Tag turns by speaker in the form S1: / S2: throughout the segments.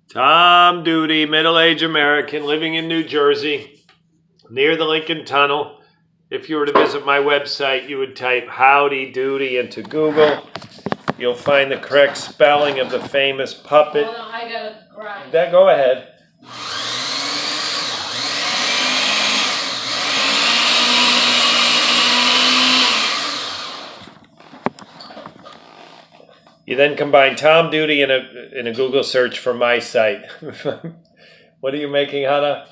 S1: Tom Duty, middle-aged American living in New Jersey, near the Lincoln Tunnel. If you were to visit my website, you would type Howdy Doody into Google. You'll find the correct spelling of the famous puppet.
S2: Hold on, I gotta grind.
S1: Go ahead. You then combine Tom Duty in a Google search for my site. What are you making, Hannah?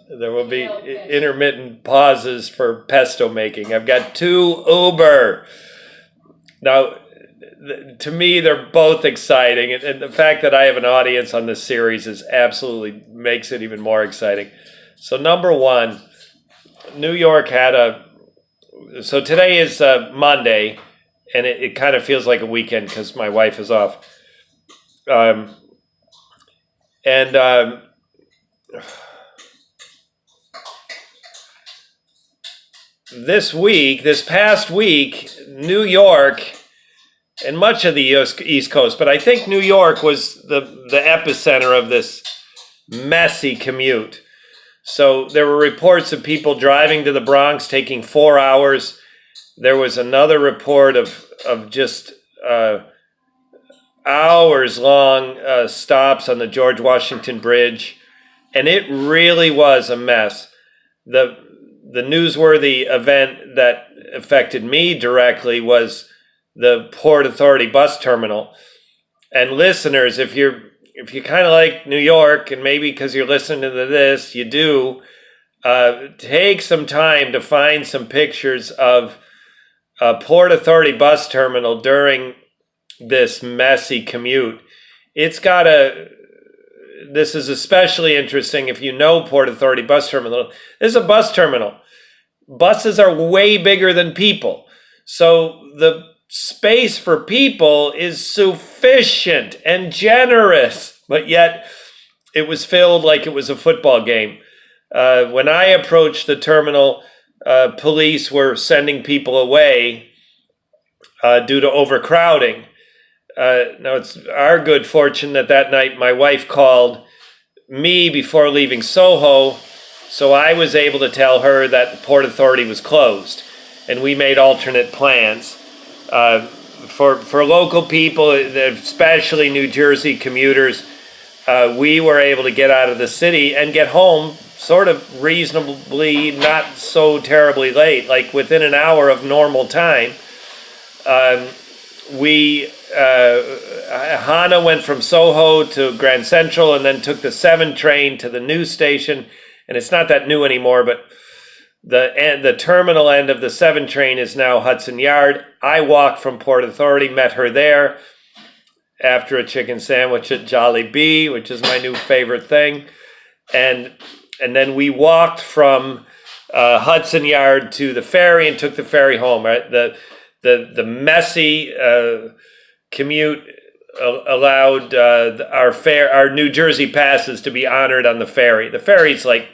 S1: There will be intermittent pauses for pesto making. I've got 2 Uber. Now, to me, they're both exciting. And the fact that I have an audience on this series absolutely makes it even more exciting. So number 1, New York so today is Monday. And it kind of feels like a weekend because my wife is off. This past week, New York and much of the East Coast, but I think New York was the epicenter of this messy commute. So there were reports of people driving to the Bronx taking 4 hours. There was another report of just hours-long stops on the George Washington Bridge, and it really was a mess. The newsworthy event that affected me directly was the Port Authority bus terminal. And listeners, if you kind of like New York, and maybe because you're listening to this, you do, take some time to find some pictures of Port Authority bus terminal during this messy commute. This is especially interesting if you know Port Authority bus terminal. This is a bus terminal. Buses are way bigger than people. So the space for people is sufficient and generous, but yet it was filled like it was a football game. When I approached the terminal, police were sending people away due to overcrowding. Now, it's our good fortune that night my wife called me before leaving Soho, so I was able to tell her that the Port Authority was closed, and we made alternate plans. For local people, especially New Jersey commuters, we were able to get out of the city and get home sort of reasonably, not so terribly late, like within an hour of normal time. Hannah went from Soho to Grand Central and then took the 7 train to the new station. And it's not that new anymore, but the terminal end of the 7 train is now Hudson Yard. I walked from Port Authority, met her there after a chicken sandwich at Jolly Bee, which is my new favorite thing. And then we walked from Hudson Yard to the ferry and took the ferry home. Right, the messy commute allowed our New Jersey passes to be honored on the ferry. The ferry's like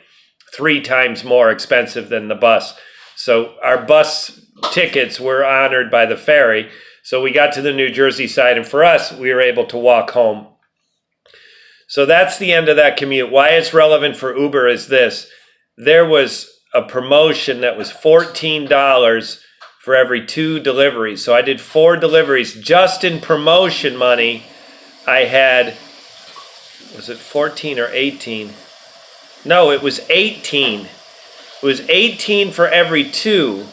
S1: 3 times more expensive than the bus, so our bus tickets were honored by the ferry. So we got to the New Jersey side, and for us, we were able to walk home. So that's the end of that commute. Why it's relevant for Uber is this. There was a promotion that was $14 for every 2 deliveries. So I did 4 deliveries. Just in promotion money, I had, was it 14 or 18? No, it was 18. It was 18 for every 2.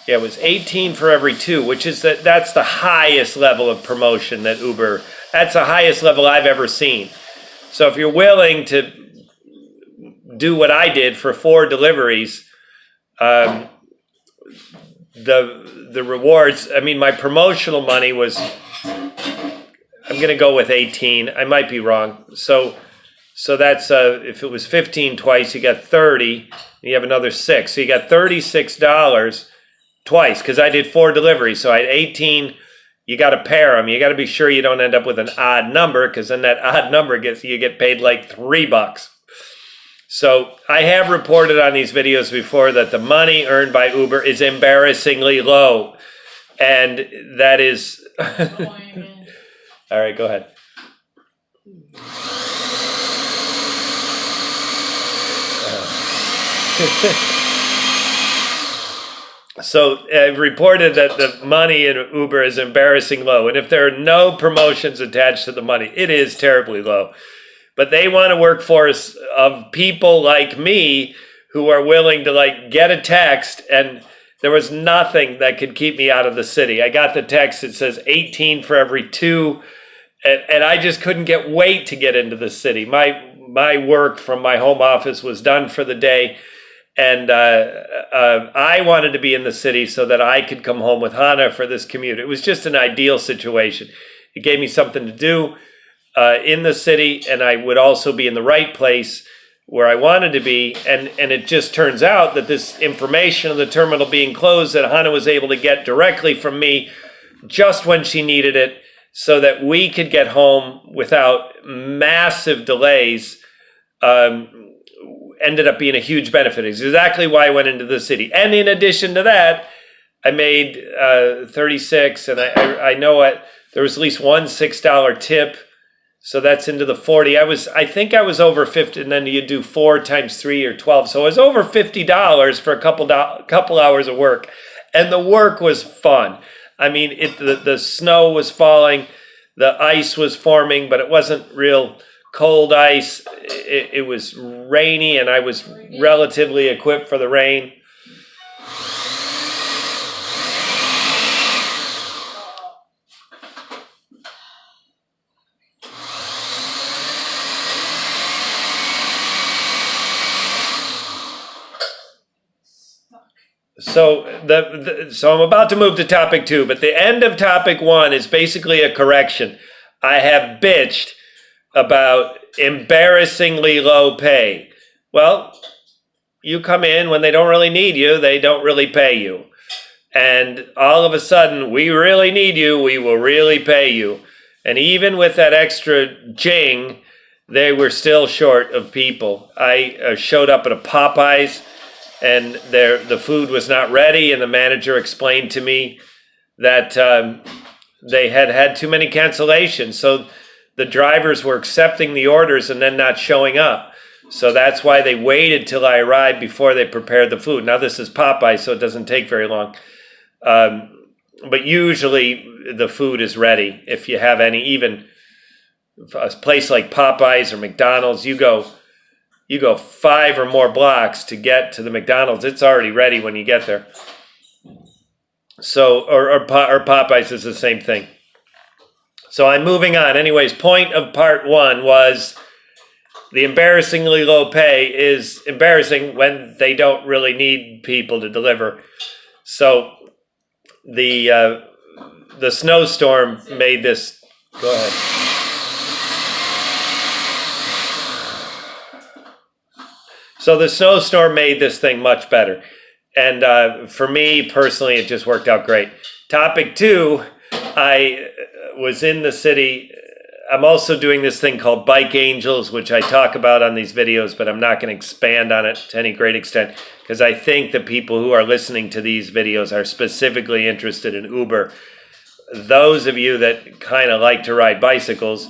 S1: Yeah, it was 18 for every 2, which is that's the highest level of promotion that Uber, that's the highest level I've ever seen. So if you're willing to do what I did for 4 deliveries, the rewards, I mean, my promotional money was, I'm going to go with 18. I might be wrong. So that's, if it was 15 twice, you got 30, and you have another 6. So you got $36 twice, because I did 4 deliveries. So I had 18. You got to pair them. You got to be sure you don't end up with an odd number, because then that odd number you get paid like $3. So I have reported on these videos before that the money earned by Uber is embarrassingly low. And that is... All right, go ahead. So I've reported that the money in Uber is embarrassing low. And if there are no promotions attached to the money, it is terribly low. But they want a workforce of people like me who are willing to like get a text, and there was nothing that could keep me out of the city. I got the text, it says 18 for every 2, and I just couldn't wait to get into the city. My work from my home office was done for the day, and I wanted to be in the city so that I could come home with Hannah for this commute. It was just an ideal situation. It gave me something to do in the city, and I would also be in the right place where I wanted to be. And it just turns out that this information of the terminal being closed that Hannah was able to get directly from me just when she needed it, so that we could get home without massive delays, ended up being a huge benefit. It's exactly why I went into the city. And in addition to that, I made 36, and I know there was at least one $6 tip. So that's into the 40. I think I was over 50, and then you do 4 times 3 or 12. So I was over $50 for a couple hours of work, and the work was fun. I mean, the snow was falling, the ice was forming, but it wasn't real cold ice. It was rainy, and I was relatively equipped for the rain. So I'm about to move to topic 2, but the end of topic 1 is basically a correction. I have bitched about embarrassingly low pay. Well, you come in when they don't really need you, they don't really pay you. And all of a sudden, we really need you, we will really pay you. And even with that extra jing, they were still short of people. I showed up at a Popeyes, and the food was not ready, and the manager explained to me that they had too many cancellations. So the drivers were accepting the orders and then not showing up. So that's why they waited till I arrived before they prepared the food. Now this is Popeye, so it doesn't take very long. But usually the food is ready. If you have any, even a place like Popeyes or McDonald's, you go 5 or more blocks to get to the McDonald's. It's already ready when you get there. So, or Popeyes is the same thing. So I'm moving on. Anyways, point of part 1 was the embarrassingly low pay is embarrassing when they don't really need people to deliver. So the snowstorm made this. Go ahead. So the snowstorm made this thing much better. And for me personally, it just worked out great. Topic 2, I was in the city. I'm also doing this thing called Bike Angels, which I talk about on these videos, but I'm not going to expand on it to any great extent because I think the people who are listening to these videos are specifically interested in Uber. Those of you that kind of like to ride bicycles,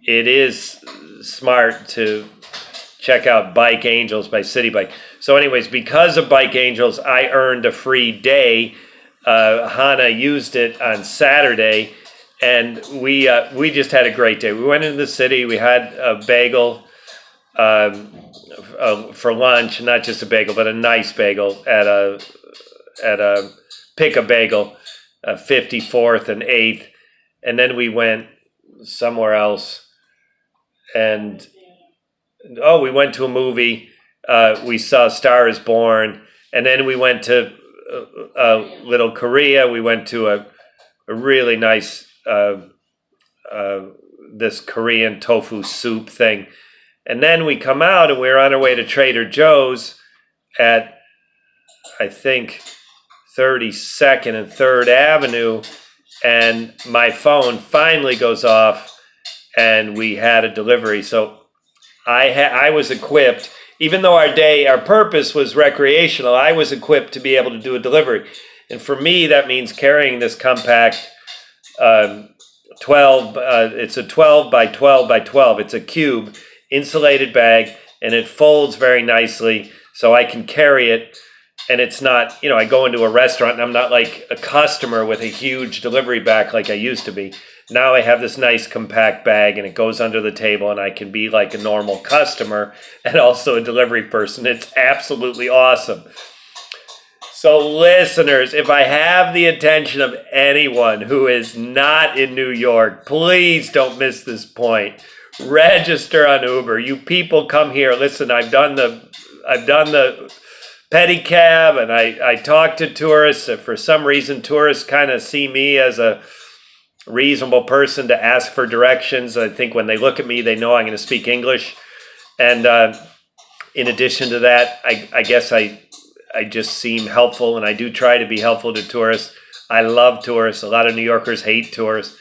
S1: it is smart to check out Bike Angels by City Bike. So anyways, because of Bike Angels, I earned a free day. Hannah used it on Saturday, and we just had a great day. We went into the city. We had a bagel for lunch, not just a bagel, but a nice bagel at a Pick a Bagel, 54th and 8th, and then we went somewhere else, and we went to a movie. We saw Star is Born, and then we went to Little Korea. We went to a really nice this Korean tofu soup thing, and then we come out and we're on our way to Trader Joe's at I think 32nd and 3rd Avenue, and my phone finally goes off, and we had a delivery. So I was equipped. even though our purpose was recreational, I was equipped to be able to do a delivery. And for me, that means carrying this compact 12, it's a 12 by 12 by 12. It's a cube insulated bag, and it folds very nicely so I can carry it. And it's not, I go into a restaurant and I'm not like a customer with a huge delivery bag like I used to be. Now I have this nice compact bag and it goes under the table and I can be like a normal customer and also a delivery person. It's absolutely awesome. So listeners, if I have the attention of anyone who is not in New York, please don't miss this point. Register on Uber. You people come here. Listen, I've done the pedicab and I talk to tourists. For some reason, tourists kind of see me as a reasonable person to ask for directions. I think when they look at me, they know I'm going to speak English. And in addition to that, I guess I just seem helpful, and I do try to be helpful to tourists. I love tourists. A lot of New Yorkers hate tourists.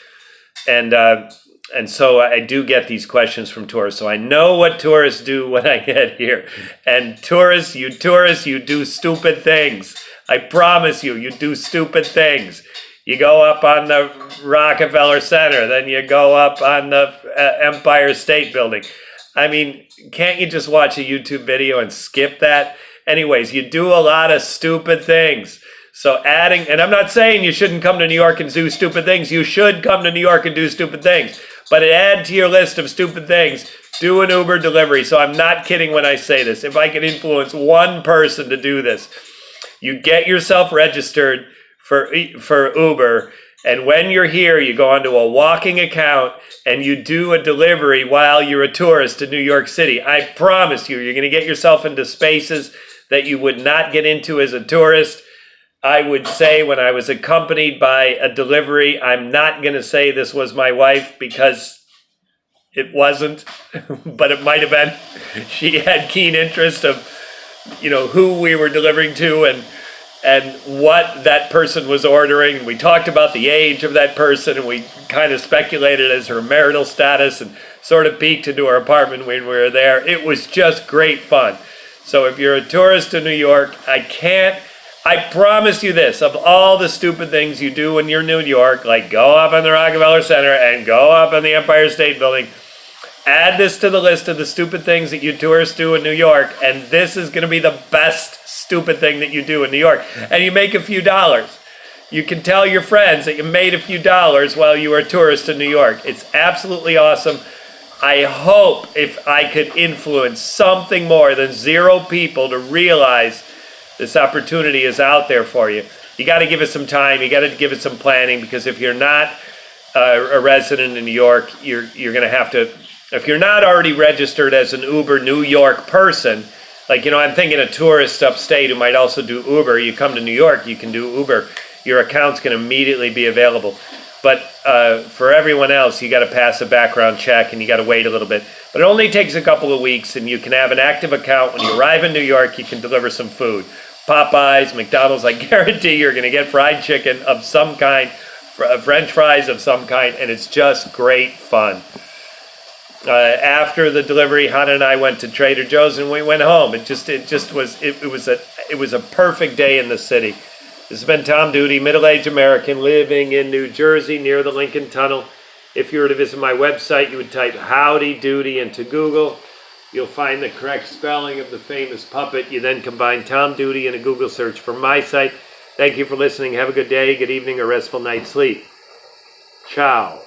S1: And so I do get these questions from tourists. So I know what tourists do when I get here. And tourists, you do stupid things. I promise you, you do stupid things. You go up on the Rockefeller Center, then you go up on the Empire State Building. I mean, can't you just watch a YouTube video and skip that? Anyways, you do a lot of stupid things. So and I'm not saying you shouldn't come to New York and do stupid things. You should come to New York and do stupid things. But add to your list of stupid things, do an Uber delivery. So I'm not kidding when I say this. If I could influence one person to do this, you get yourself registered for Uber. And when you're here, you go onto a walking account and you do a delivery while you're a tourist in New York City. I promise you, you're going to get yourself into spaces that you would not get into as a tourist. I would say when I was accompanied by a delivery, I'm not going to say this was my wife because it wasn't, but it might have been. She had keen interest of, who we were delivering to and what that person was ordering. We talked about the age of that person, and we kind of speculated as her marital status and sort of peeked into her apartment when we were there. It was just great fun. So if you're a tourist in New York, I promise you this, of all the stupid things you do when you're in New York, like go up on the Rockefeller Center and go up on the Empire State Building, add this to the list of the stupid things that you tourists do in New York, and this is going to be the best stupid thing that you do in New York. And you make a few dollars. You can tell your friends that you made a few dollars while you were a tourist in New York. It's absolutely awesome. I hope if I could influence something more than 0 people to realize this opportunity is out there for you. You got to give it some time. You got to give it some planning, because if you're not a resident in New York, you're going to have to, if you're not already registered as an Uber New York person, like, I'm thinking a tourist upstate who might also do Uber. You come to New York, you can do Uber. Your account's going to immediately be available. But for everyone else, you got to pass a background check and you got to wait a little bit. But it only takes a couple of weeks, and you can have an active account. When you arrive in New York, you can deliver some food. Popeyes, McDonald's, I guarantee you're going to get fried chicken of some kind, French fries of some kind, and it's just great fun. After the delivery, Hannah and I went to Trader Joe's and we went home. It was a perfect day in the city. This has been Tom Duty, middle-aged American living in New Jersey near the Lincoln Tunnel. If you were to visit my website, you would type Howdy Doody into Google. You'll find the correct spelling of the famous puppet. You then combine Tom Duty in a Google search for my site. Thank you for listening. Have a good day, good evening, or restful night's sleep. Ciao.